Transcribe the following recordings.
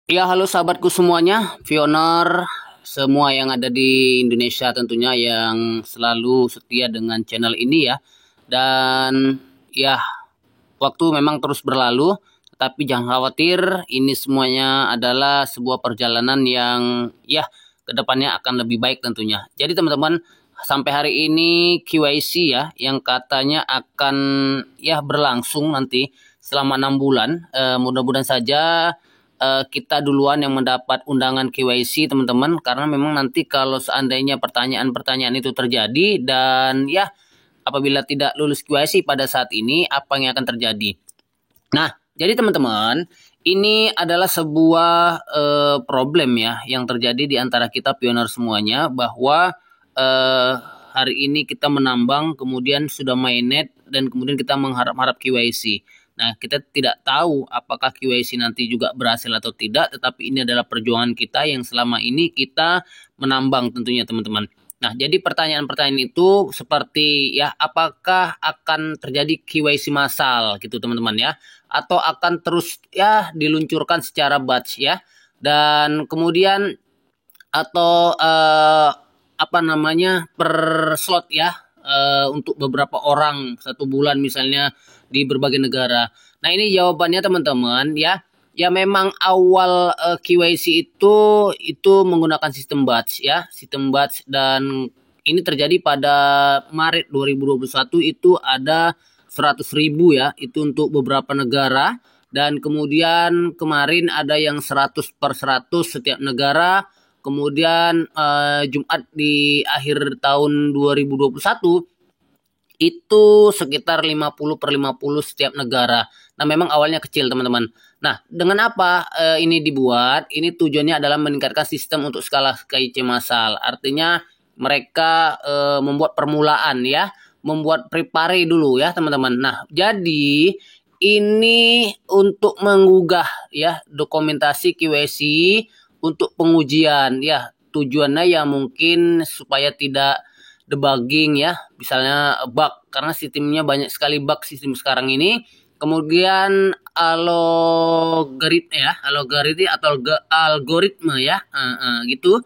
Ya, halo sahabatku semuanya, Pioner, semua yang ada di Indonesia tentunya yang selalu setia dengan channel ini ya. Dan ya, waktu memang terus berlalu, tapi jangan khawatir, ini semuanya adalah sebuah perjalanan yang ya kedepannya akan lebih baik tentunya. Jadi teman-teman, sampai hari ini QYC ya, yang katanya akan ya berlangsung nanti selama 6 bulan. Mudah-mudahan saja kita duluan yang mendapat undangan KYC teman-teman, karena memang nanti kalau seandainya pertanyaan-pertanyaan itu terjadi dan ya apabila tidak lulus QYC pada saat ini, apa yang akan terjadi? Nah, jadi teman-teman, ini adalah sebuah problem ya yang terjadi di antara kita pioner semuanya, bahwa eh, hari ini kita menambang, kemudian sudah mainnet, dan kemudian kita mengharap-harap QYC. Nah, kita tidak tahu apakah QYC nanti juga berhasil atau tidak, tetapi ini adalah perjuangan kita yang selama ini kita menambang tentunya teman-teman. Nah, jadi pertanyaan-pertanyaan itu seperti ya, apakah akan terjadi KYC massal gitu teman-teman ya, atau akan terus ya diluncurkan secara batch ya, dan kemudian atau apa namanya per slot ya, untuk beberapa orang 1 bulan misalnya di berbagai negara. Nah, ini jawabannya teman-teman ya. Ya, memang awal KYC itu menggunakan sistem batch ya, sistem batch, dan ini terjadi pada Maret 2021, itu ada 100.000 ya, itu untuk beberapa negara, dan kemudian kemarin ada yang 100/100 setiap negara. Kemudian Jumat di akhir tahun 2021 itu sekitar 50/50 setiap negara. Nah, memang awalnya kecil teman-teman. Nah, dengan apa ini dibuat? Ini tujuannya adalah meningkatkan sistem untuk skala KIC massal. Artinya mereka membuat permulaan ya, membuat prepare dulu ya teman-teman. Nah, jadi ini untuk menggugah ya dokumentasi QC untuk pengujian ya. Tujuannya ya mungkin supaya tidak debugging ya, misalnya bug, karena sistemnya banyak sekali bug sistem sekarang ini. Kemudian algoritma atau algoritma ya, gitu.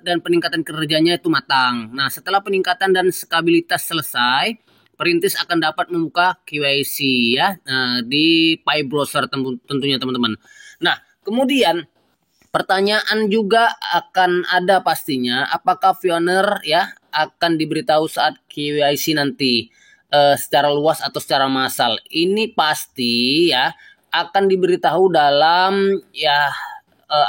Dan peningkatan kerjanya itu matang. Nah, setelah peningkatan dan skabilitas selesai, perintis akan dapat membuka KYC ya, di Pi browser tentunya teman-teman. Nah, kemudian pertanyaan juga akan ada pastinya, apakah Pioneer ya akan diberitahu saat KYC nanti secara luas atau secara massal. Ini pasti ya akan diberitahu dalam ya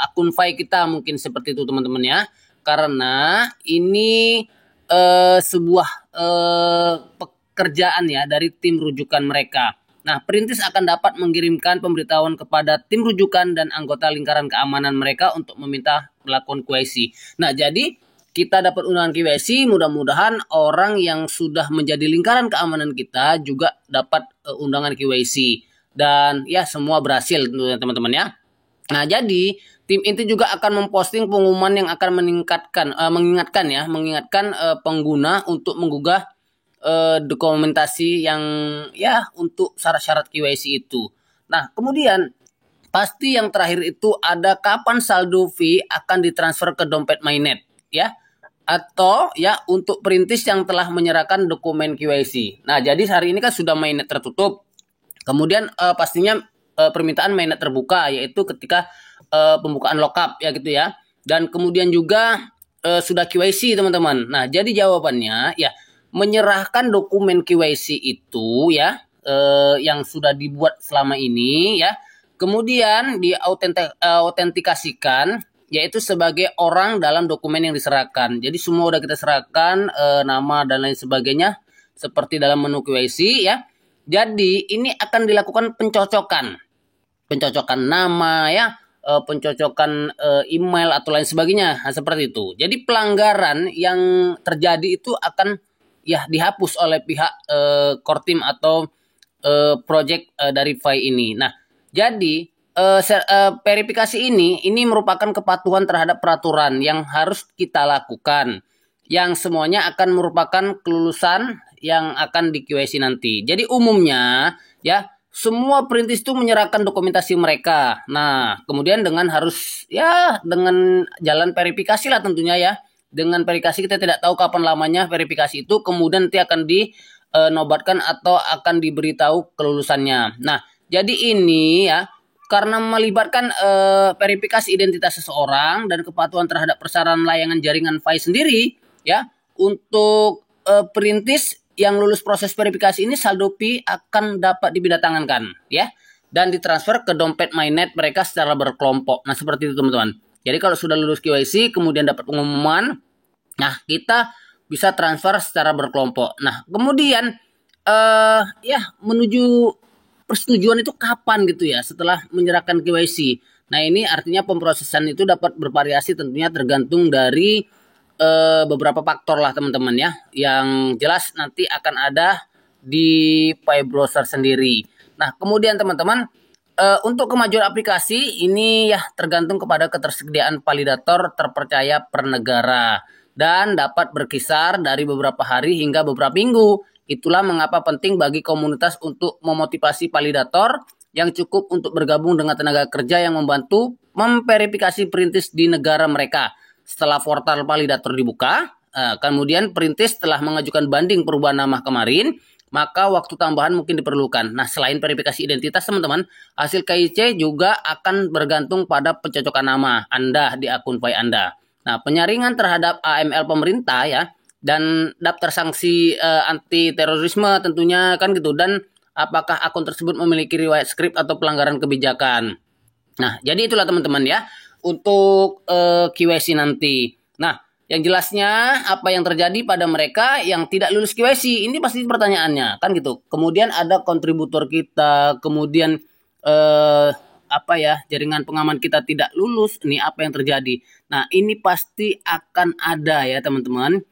akun Fi kita mungkin seperti itu teman-teman ya. Karena ini sebuah pekerjaan ya dari tim rujukan mereka. Nah, perintis akan dapat mengirimkan pemberitahuan kepada tim rujukan dan anggota lingkaran keamanan mereka untuk meminta melakukan QIC. Nah, jadi kita dapat undangan QIC, mudah-mudahan orang yang sudah menjadi lingkaran keamanan kita juga dapat undangan QIC. Dan ya, semua berhasil tentunya teman-teman ya. Nah, jadi tim itu juga akan memposting pengumuman yang akan mengingatkan pengguna untuk menggugah dokumentasi yang ya untuk syarat-syarat KYC itu. Nah, kemudian pasti yang terakhir itu ada kapan saldo fee akan ditransfer ke dompet mainnet ya, atau ya untuk perintis yang telah menyerahkan dokumen KYC. Nah, jadi hari ini kan sudah mainnet tertutup. Kemudian pastinya permintaan mainnet terbuka, yaitu ketika pembukaan lockup ya gitu ya. Dan kemudian juga sudah KYC teman-teman. Nah, jadi jawabannya ya menyerahkan dokumen KYC itu ya, yang sudah dibuat selama ini ya, kemudian diautentikasikan yaitu sebagai orang dalam dokumen yang diserahkan. Jadi semua udah kita serahkan, nama dan lain sebagainya seperti dalam menu KYC ya. Jadi ini akan dilakukan pencocokan nama ya, pencocokan email atau lain sebagainya. Nah, seperti itu. Jadi pelanggaran yang terjadi itu akan ya dihapus oleh pihak core team atau project dari Fi ini. Nah, jadi verifikasi ini merupakan kepatuhan terhadap peraturan yang harus kita lakukan, yang semuanya akan merupakan kelulusan yang akan di QIC nanti. Jadi umumnya ya semua perintis itu menyerahkan dokumentasi mereka. Nah, kemudian dengan harus ya dengan jalan verifikasi lah tentunya ya. Dengan verifikasi kita tidak tahu kapan lamanya verifikasi itu, kemudian nanti akan dinobatkan atau akan diberitahu kelulusannya. Nah, jadi ini ya karena melibatkan verifikasi identitas seseorang dan kepatuhan terhadap persyaratan layanan jaringan Wi-Fi sendiri ya, untuk perintis yang lulus proses verifikasi ini saldo Pi akan dapat dibidatangankan ya dan ditransfer ke dompet MyNet mereka secara berkelompok. Nah, seperti itu teman-teman. Jadi kalau sudah lulus KYC kemudian dapat pengumuman, nah kita bisa transfer secara berkelompok. Nah, kemudian ya menuju persetujuan itu kapan gitu ya setelah menyerahkan KYC. Nah, ini artinya pemrosesan itu dapat bervariasi tentunya tergantung dari beberapa faktor lah teman-teman ya. Yang jelas nanti akan ada di file browser sendiri. Nah, kemudian teman-teman untuk kemajuan aplikasi ini ya tergantung kepada ketersediaan validator terpercaya per negara dan dapat berkisar dari beberapa hari hingga beberapa minggu. Itulah mengapa penting bagi komunitas untuk memotivasi validator yang cukup untuk bergabung dengan tenaga kerja yang membantu memverifikasi perintis di negara mereka. Setelah portal validator dibuka, kemudian perintis telah mengajukan banding perubahan nama kemarin, maka waktu tambahan mungkin diperlukan. Nah, selain verifikasi identitas teman-teman, hasil KIC juga akan bergantung pada pencocokan nama Anda di akun Wi Anda. Nah, penyaringan terhadap AML pemerintah ya dan daftar sanksi anti terorisme tentunya kan gitu, dan apakah akun tersebut memiliki riwayat skrip atau pelanggaran kebijakan. Nah, jadi itulah teman-teman ya untuk KYC nanti. Nah, yang jelasnya apa yang terjadi pada mereka yang tidak lulus KYC ini pasti pertanyaannya kan gitu. Kemudian ada kontributor kita, kemudian apa ya jaringan pengaman kita tidak lulus. Ini apa yang terjadi? Nah, ini pasti akan ada ya teman-teman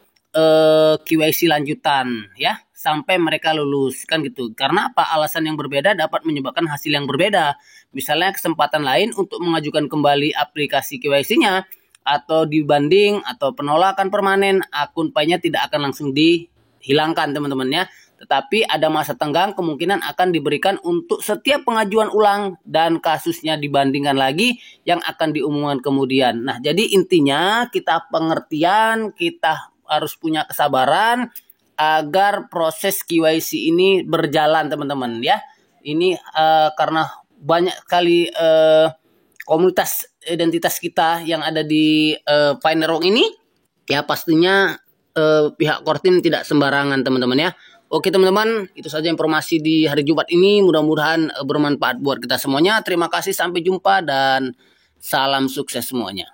KYC lanjutan ya sampai mereka lulus kan gitu. Karena apa? Alasan yang berbeda dapat menyebabkan hasil yang berbeda. Misalnya kesempatan lain untuk mengajukan kembali aplikasi KYC-nya atau dibanding atau penolakan permanen, akun Pi-nya tidak akan langsung dihilangkan teman-teman ya. Tetapi ada masa tenggang kemungkinan akan diberikan untuk setiap pengajuan ulang dan kasusnya dibandingkan lagi yang akan diumumkan kemudian. Nah, jadi intinya kita pengertian, kita harus punya kesabaran agar proses KYC ini berjalan teman-teman ya. Ini karena banyak kali komunitas identitas kita yang ada di Finder ini ya, pastinya pihak Kortim tidak sembarangan teman-teman ya. Oke teman-teman, itu saja informasi di hari Jumat ini, mudah-mudahan bermanfaat buat kita semuanya. Terima kasih, sampai jumpa dan salam sukses semuanya.